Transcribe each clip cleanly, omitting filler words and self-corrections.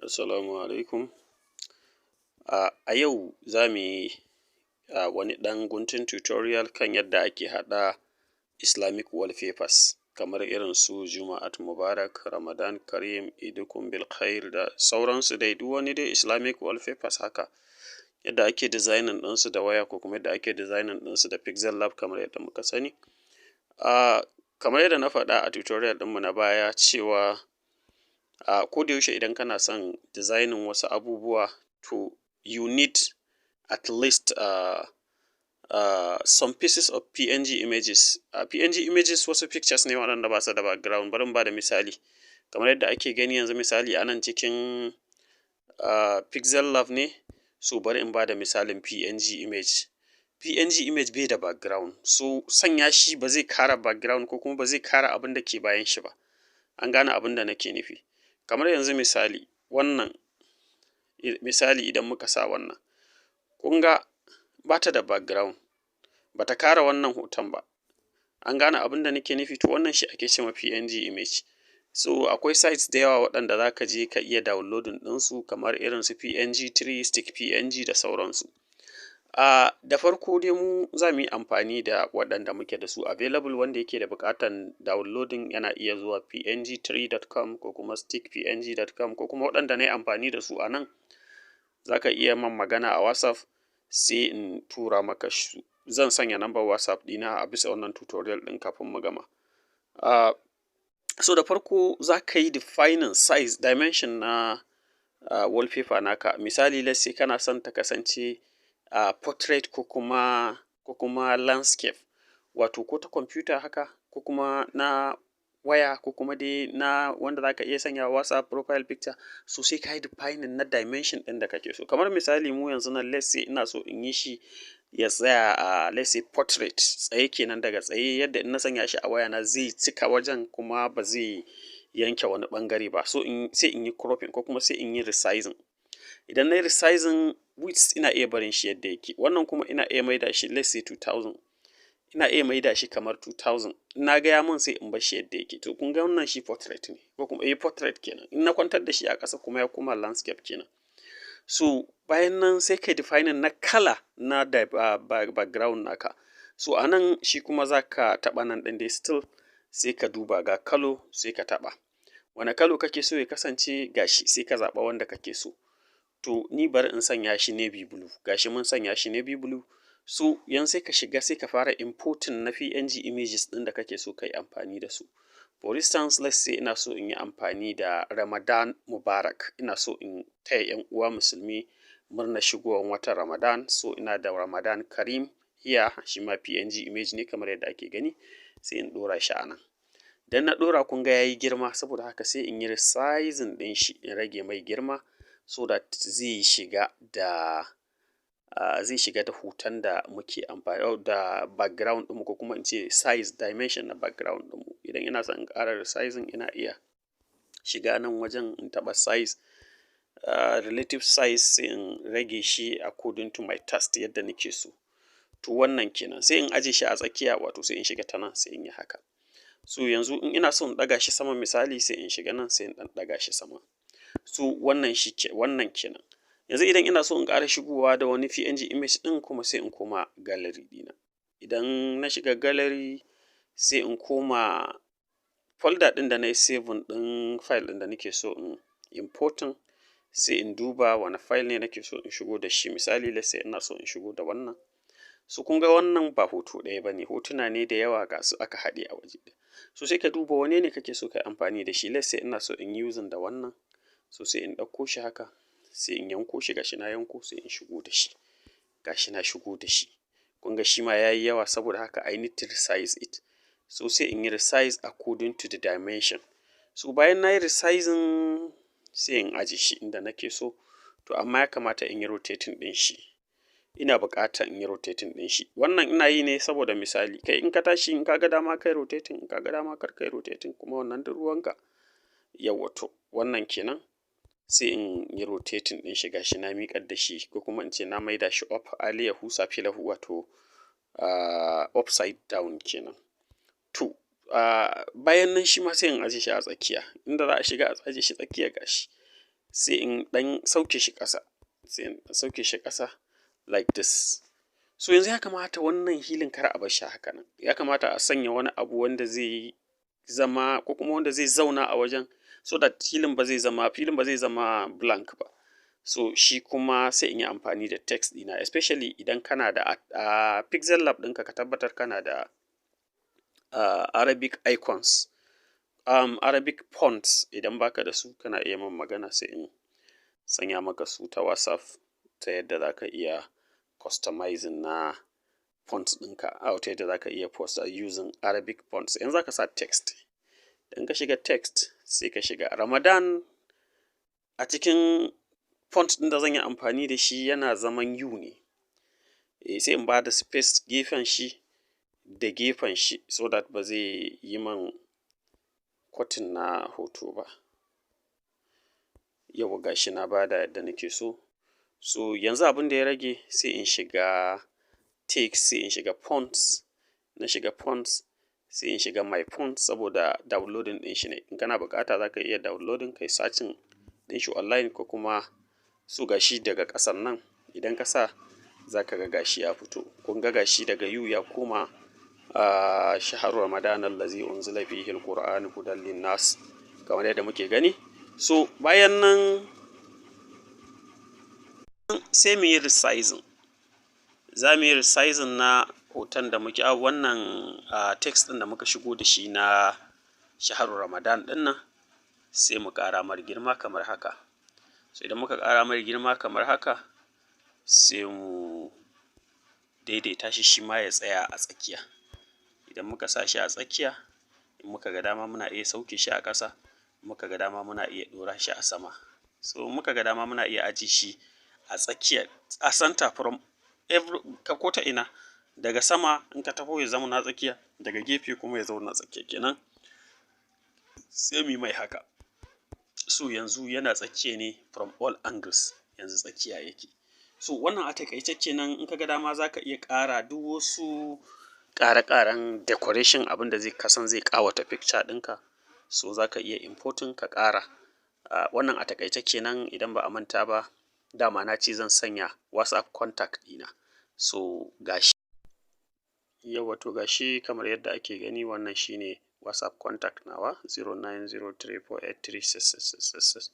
Assalamu alaikum. A yau za mu yi wani ɗan guntun tutorial kan yadda ake haɗa Islamic Wallpapers kamar irin su Juma'at Mubarak, Ramadan Karim, Idukum bil Khair da sauransu dai duk wani dai Islamic Wallpapers haka. Yadda ake designing ɗinsu da waya ko kuma yadda ake designing ɗinsu da PixelLab kamar yadda muka sani. Kamar yadda na faɗa a tutorial ɗinmu na baya cewa ko da yaushe idan kana son designing wasu abubuwa to you need at least some pieces of PNG images. PNG images wasu pictures ne waɗanda ba su da background. Bari mu ba da misali. Kamar yadda ake gani yanzu misali a nan cikin PixelLab ne, so bari in ba da misalin PNG image. PNG image bai da background, so sanya shi ba zai kara background ko kuma ba zai kara abin da ke bayan shi ba. An gane abin da nake nufi. Kamar yanzu misali, wannan misali idan muka sa wannan, kun ga ba ta da background, ba ta kara wannan hoton ba. An gane abin da nake nufi, to wannan shi ake cewa PNG image. So akwai sites da yawa waɗanda za ka je ka iya downloading ɗinsu kamar irin su PNG3, Stick PNG da sauransu. Da farko dai mu za mu yi amfani da waɗanda muke da su available, wanda yake da buƙatan downloading yana iya zuwa png3.com ko kuma stickpng.com ko kuma waɗanda na yi amfani da su a nan. Za ka iya man magana a WhatsApp sai in tura maka su. Zan sanya number WhatsApp ɗina a bisa wannan tutorial ɗin kafin mu gama. So da farko za ka yi defining size dimension na wallpaper naka. Misali let's say kana son ta kasance portrait ko kuma landscape, wato ko ta computer haka ko kuma na waya ko kuma dai na wanda za ka iya sanya WhatsApp profile picture, so sai ka yi defining na dimension ɗin da kake so. Kamar misali mu yanzu nan let's say ina so in yi shi ya tsaya a let's say portrait, tsaye kenan daga tsaye yadda in na sanya shi a waya na zai cika wajen kuma ba zai yanke wani ɓangare ba. So sai in yi cropping ko kuma sai in yi resizing. Idan na yi resizing, width ina iya barin shi yadda yake. Wannan kuma ina iya maida shi let's say 2000. Ina iya maida shi kamar 2000. In na ga ya mun sai in bar shi yadda yake. To kun ga wannan shi portrait ne ko kuma portrait kenan. In na kwantar da shi a ƙasa kuma ya koma landscape kenan. So bayan nan sai ka defining na kala na background naka. So a nan shi kuma za ka taɓa nan ɗin dai still sai ka duba ga kalo sai ka taɓa. Wane kalo kake so ya kasance gashi sai ka zaɓa wanda kake so. To ni bari in sanya shi navy blue. Gashi mun sanya shi navy blue. So yanzu sai ka shiga sai ka fara importing na PNG images ɗin da kake so ka yi amfani da su. For instance, let's say ina so in yi amfani da Ramadan Mubarak. Ina so in taya 'yan uwa musulmi murnar shigowar watan Ramadan. So ina da Ramadan Karim here, shi ma PNG image ne kamar yadda ake gani. Sai in ɗora shi a nan. Dan na ɗora kun ga ya yi girma, saboda haka sai in yi resizing ɗin shi in rage mai girma so that zai shiga da hoton da muke amfani da background ɗinmu ko kuma in ce size dimension na background ɗinmu. Idan ina son in ƙara resizing ina iya shiga nan wajen in taɓa size, relative size sai in rage shi according to my taste yadda nake so. To wannan kenan sai in aje shi a tsakiya, wato sai in shiga ta nan sai in yi haka. So yanzu in ina so in ɗaga shi sama misali sai in shiga nan sai in ɗan ɗaga shi sama. So wannan kenan. Yanzu idan ina so in ƙara shigowa da wani PNG image ɗin kuma sai in koma gallery ɗina. Idan na shiga gallery sai in koma folder ɗin da na yi saving ɗin file ɗin da nake so in importing, sai in duba wane file ne nake so in shigo da shi. Misali let's say ina so in shigo da wannan. So kun ga wannan ba hoto ɗaya ba ne, hotuna ne da yawa ga su aka haɗe a waje ɗaya. So sai ka duba wane ne kake so ka yi amfani da shi. Let's say ina so in using da wannan. So sai in ɗauko shi haka, sai in yanko shi, gashi na yanko sai in shigo da shi. Gashi na shigo da shi. Kun ga shi ma ya yi yawa, saboda haka I need to resize it. So sai in yi resize according to the dimension. So bayan na yi resizing sai in aje shi inda nake so. To amma ya kamata in yi rotating ɗin shi. Ina buƙatar in yi rotating ɗin shi. Wannan ina yi ne saboda misali, kai in ka tashi in ka ga dama kai rotating, in ka ga dama kar kai rotating, kuma wannan duk ruwanka. Yawwa to wannan kenan. Sai in yi rotating ɗin shi, gashi na miƙar da shi ko kuma in ce na maida shi up aliyahu safilahu, wato upside down kenan. To bayan nan shi ma sai in aje shi a tsakiya. Inda za a shiga a aje shi tsakiya gashi. sai in ɗan sauke shi ƙasa, like this. So yanzu ya kamata wannan hilin kar a bar shi haka nan, ya kamata a sanya wani abu wanda zai zama ko kuma wanda zai zauna a wajen, so that filin ba zai zama blank ba. So shi kuma sai in yi amfani da text ɗina, especially idan kana da PixelLab ɗinka, ka tabbatar kana da Arabic icons, Arabic fonts. Idan baka da su, kana iya min magana sai in sanya maka su ta WhatsApp, ta yadda za ka iya customizing na fonts ɗinka, ta yadda za ka iya using Arabic fonts. Yanzu za ka sa text, idan ka shiga text sai ka shiga Ramadan. A cikin font ɗin da zan yi amfani da shi yana zaman U ne, sai in ba da space gefen shi da gefen shi, so that ba zai yi man cutting na hoto ba. Yau gashi na bada yadda nake so. So yanzu abin da ya rage sai in shiga text, sai in shiga fonts, na shiga fonts sai in shiga my fonts, saboda downloading ɗin shi ne. In kana buƙata za ka iya downloading, kai searching ɗin shi online, ko kuma su gashi daga ƙasan nan idan ka sa za ka ga gashi ya fito. Kun ga gashi daga U ya koma shahar Ramadan allazi unzila fihi alqur'anu hudan linnas, kamar yadda muke gani. So bayan nan sai mu yi resizing. Za mu yi resizing na hoton da muke wannan text ɗin da muka shigo da shi na shahar Ramadan ɗin nan, sai mu ƙara mar girma kamar haka. So idan muka ƙara mar girma kamar haka, sai mu daidaita shi ma ya tsaya a tsakiya. Idan muka sa shi a tsakiya, in muka ga dama muna iya sauke shi a ƙasa, muka ga dama muna iya ɗora shi a sama. So muka ga dama muna iya ajiye shi a tsakiya, a center from ko ta ina, daga sama in ka taho ya zama na tsakiya, daga gefe kuma ya zauna tsakiya kenan. Sai mu mai haka. So yanzu yana tsakiya ne from all angles, yanzu tsakiya yake. So wannan a taƙaice kenan. In ka ga dama za ka iya ƙara duk wasu ƙare-ƙaren decoration, abin da zai ƙawata picture ɗinka. So za ka iya importing ka ƙara. Wannan a taƙaice kenan. Idan ba a manta ba, dama na ce zan sanya WhatsApp contact ɗina. So gashi. Yawwa to gashi kamar yadda ake gani, wannan shine WhatsApp contact nawa 0903483666.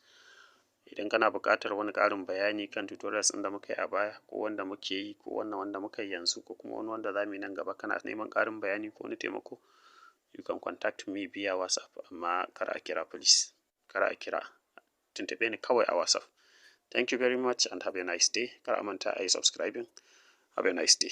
Idan kana buƙatar wani ƙarin bayani kan tutorials ɗin da muka yi a baya, ko wanda muke yi, ko wannan wanda muka yi yanzu, ko kuma wani wanda za mu yi nan gaba, kana neman ƙarin bayani ko wani taimako, you can contact me via WhatsApp. Amma kar a kira please, kar a kira, tuntuɓe ni kawai a WhatsApp. Thank you very much and have a nice day. Kar a manta a yi subscribing. Have a nice day.